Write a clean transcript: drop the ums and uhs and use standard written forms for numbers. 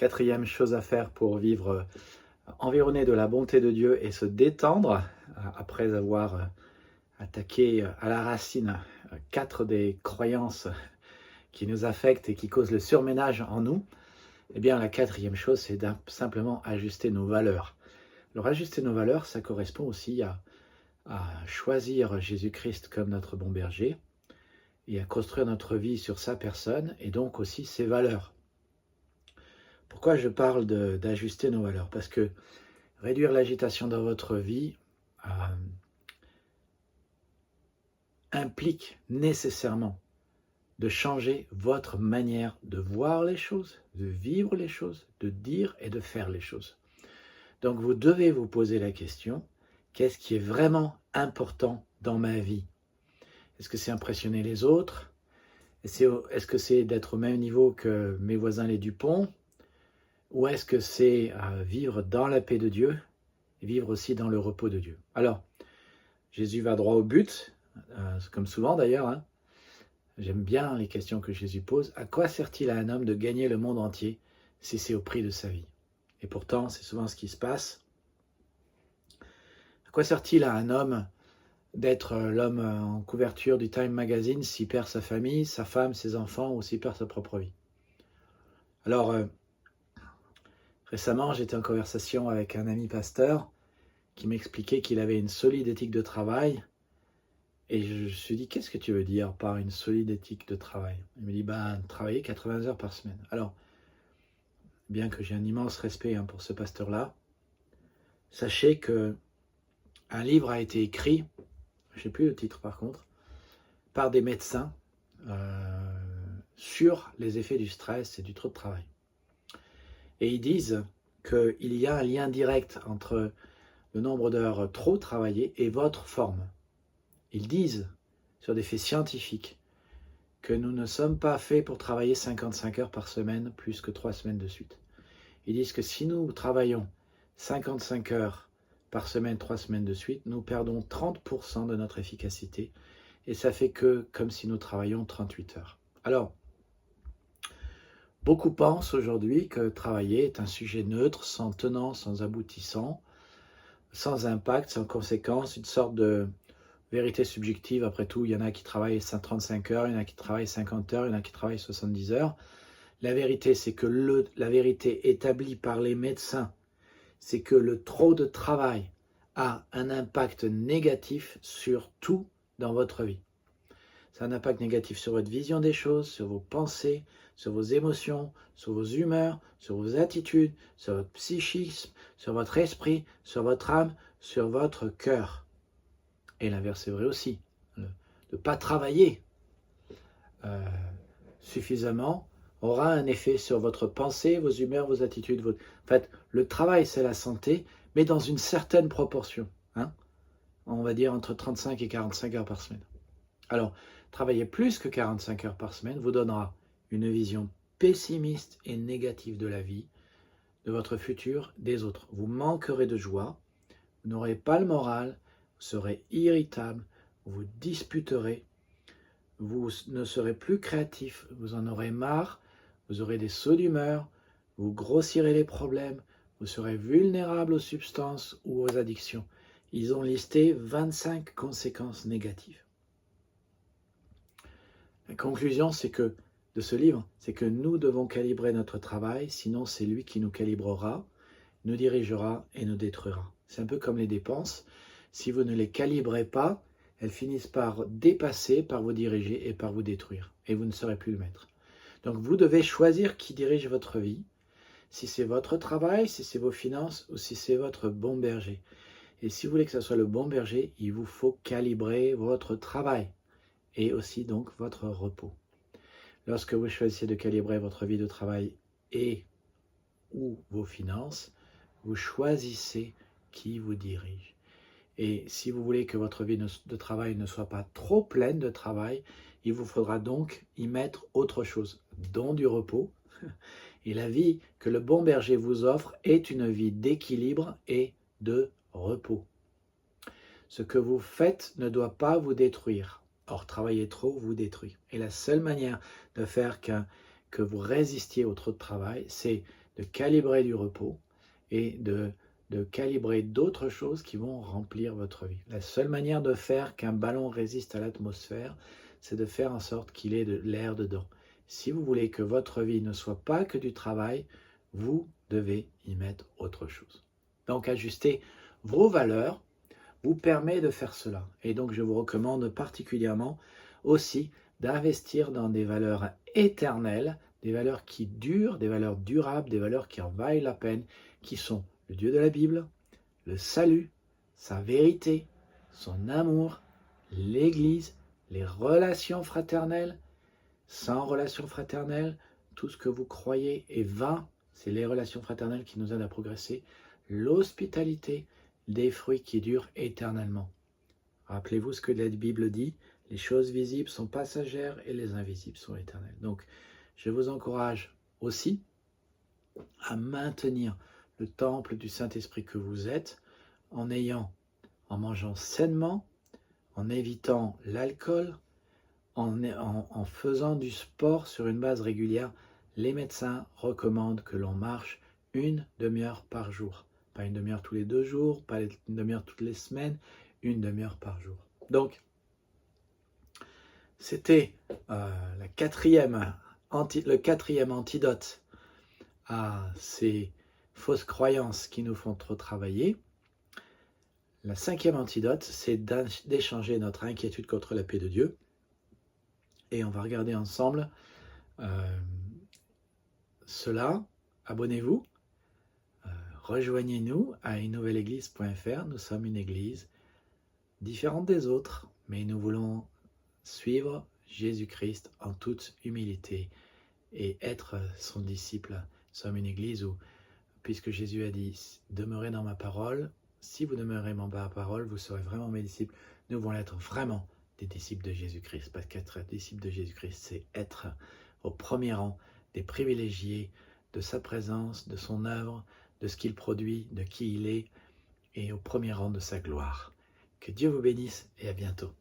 Quatrième chose à faire pour vivre environné de la bonté de Dieu et se détendre, après avoir attaqué à la racine 4 des croyances qui nous affectent et qui causent le surménage en nous, eh bien la quatrième chose, c'est simplement ajuster nos valeurs. Alors ajuster nos valeurs, ça correspond aussi à choisir Jésus-Christ comme notre bon berger et à construire notre vie sur sa personne et donc aussi ses valeurs. Pourquoi je parle d'ajuster nos valeurs? Parce que réduire l'agitation dans votre vie implique nécessairement de changer votre manière de voir les choses, de vivre les choses, de dire et de faire les choses. Donc vous devez vous poser la question, qu'est-ce qui est vraiment important dans ma vie? Est-ce que c'est impressionner les autres? Est-ce que c'est d'être au même niveau que mes voisins les Dupont? Ou est-ce que c'est vivre dans la paix de Dieu et vivre aussi dans le repos de Dieu? Alors, Jésus va droit au but, comme souvent d'ailleurs. Hein. J'aime bien les questions que Jésus pose. À quoi sert-il à un homme de gagner le monde entier si c'est au prix de sa vie? Et pourtant, c'est souvent ce qui se passe. À quoi sert-il à un homme d'être l'homme en couverture du Time Magazine s'il perd sa famille, sa femme, ses enfants ou s'il perd sa propre vie? Alors, récemment, j'étais en conversation avec un ami pasteur qui m'expliquait qu'il avait une solide éthique de travail. Et je me suis dit, qu'est-ce que tu veux dire par une solide éthique de travail? Il me dit, travailler 80 heures par semaine. Alors, bien que j'ai un immense respect pour ce pasteur-là, sachez que un livre a été écrit, je ne sais plus le titre par contre, par des médecins sur les effets du stress et du trop de travail. Et ils disent qu'il y a un lien direct entre le nombre d'heures trop travaillées et votre forme. Ils disent, sur des faits scientifiques, que nous ne sommes pas faits pour travailler 55 heures par semaine plus que 3 semaines de suite. Ils disent que si nous travaillons 55 heures par semaine, 3 semaines de suite, nous perdons 30% de notre efficacité et ça fait que comme si nous travaillions 38 heures. Alors, beaucoup pensent aujourd'hui que travailler est un sujet neutre, sans tenant, sans aboutissant, sans impact, sans conséquence, une sorte de vérité subjective. Après tout, il y en a qui travaillent 35 heures, il y en a qui travaillent 50 heures, il y en a qui travaillent 70 heures. La vérité, c'est que la vérité établie par les médecins, c'est que le trop de travail a un impact négatif sur tout dans votre vie. Ça a un impact négatif sur votre vision des choses, sur vos pensées, sur vos émotions, sur vos humeurs, sur vos attitudes, sur votre psychisme, sur votre esprit, sur votre âme, sur votre cœur. Et l'inverse est vrai aussi. De ne pas travailler suffisamment aura un effet sur votre pensée, vos humeurs, vos attitudes. En fait, le travail, c'est la santé, mais dans une certaine proportion. Hein, on va dire entre 35 et 45 heures par semaine. Alors, travailler plus que 45 heures par semaine vous donnera une vision pessimiste et négative de la vie, de votre futur, des autres. Vous manquerez de joie, vous n'aurez pas le moral, vous serez irritable, vous disputerez, vous ne serez plus créatif, vous en aurez marre, vous aurez des sauts d'humeur, vous grossirez les problèmes, vous serez vulnérable aux substances ou aux addictions. Ils ont listé 25 conséquences négatives. La conclusion de ce livre, c'est que nous devons calibrer notre travail, sinon c'est lui qui nous calibrera, nous dirigera et nous détruira. C'est un peu comme les dépenses. Si vous ne les calibrez pas, elles finissent par dépasser, par vous diriger et par vous détruire. Et vous ne serez plus le maître. Donc vous devez choisir qui dirige votre vie, si c'est votre travail, si c'est vos finances ou si c'est votre bon berger. Et si vous voulez que ce soit le bon berger, il vous faut calibrer votre travail et aussi donc votre repos. Lorsque vous choisissez de calibrer votre vie de travail et ou vos finances, vous choisissez qui vous dirige. Et si vous voulez que votre vie de travail ne soit pas trop pleine de travail, il vous faudra donc y mettre autre chose, dont du repos. Et la vie que le bon berger vous offre est une vie d'équilibre et de repos. Ce que vous faites ne doit pas vous détruire. Or, travailler trop vous détruit. Et la seule manière de faire que vous résistiez au trop de travail, c'est de calibrer du repos et de calibrer d'autres choses qui vont remplir votre vie. La seule manière de faire qu'un ballon résiste à l'atmosphère, c'est de faire en sorte qu'il ait de l'air dedans. Si vous voulez que votre vie ne soit pas que du travail, vous devez y mettre autre chose. Donc ajuster vos valeurs vous permet de faire cela. Et donc je vous recommande particulièrement aussi d'investir dans des valeurs éternelles, des valeurs qui durent, des valeurs durables, des valeurs qui en valent la peine, qui sont le Dieu de la Bible, le salut, sa vérité, son amour, l'Église, les relations fraternelles. Sans relations fraternelles, tout ce que vous croyez est vain. C'est les relations fraternelles qui nous aident à progresser. L'hospitalité, des fruits qui durent éternellement. Rappelez-vous ce que la Bible dit, les choses visibles sont passagères et les invisibles sont éternelles. Donc, je vous encourage aussi à maintenir le temple du Saint-Esprit que vous êtes en mangeant sainement, en évitant l'alcool, en faisant du sport sur une base régulière. Les médecins recommandent que l'on marche une demi-heure par jour. Pas une demi-heure tous les 2 jours, pas une demi-heure toutes les semaines, une demi-heure par jour. Donc, c'était le quatrième antidote à ces fausses croyances qui nous font trop travailler. La 5e antidote, c'est d'échanger notre inquiétude contre la paix de Dieu. Et on va regarder ensemble cela. Abonnez-vous. Rejoignez-nous à unnouvelleenglise.fr. Nous sommes une église différente des autres, mais nous voulons suivre Jésus-Christ en toute humilité et être son disciple. Nous sommes une église où, puisque Jésus a dit « Demeurez dans ma parole », si vous demeurez dans ma parole, vous serez vraiment mes disciples. Nous voulons être vraiment des disciples de Jésus-Christ, parce qu'être disciple de Jésus-Christ, c'est être au premier rang des privilégiés de sa présence, de son œuvre, de ce qu'il produit, de qui il est, et au premier rang de sa gloire. Que Dieu vous bénisse et à bientôt.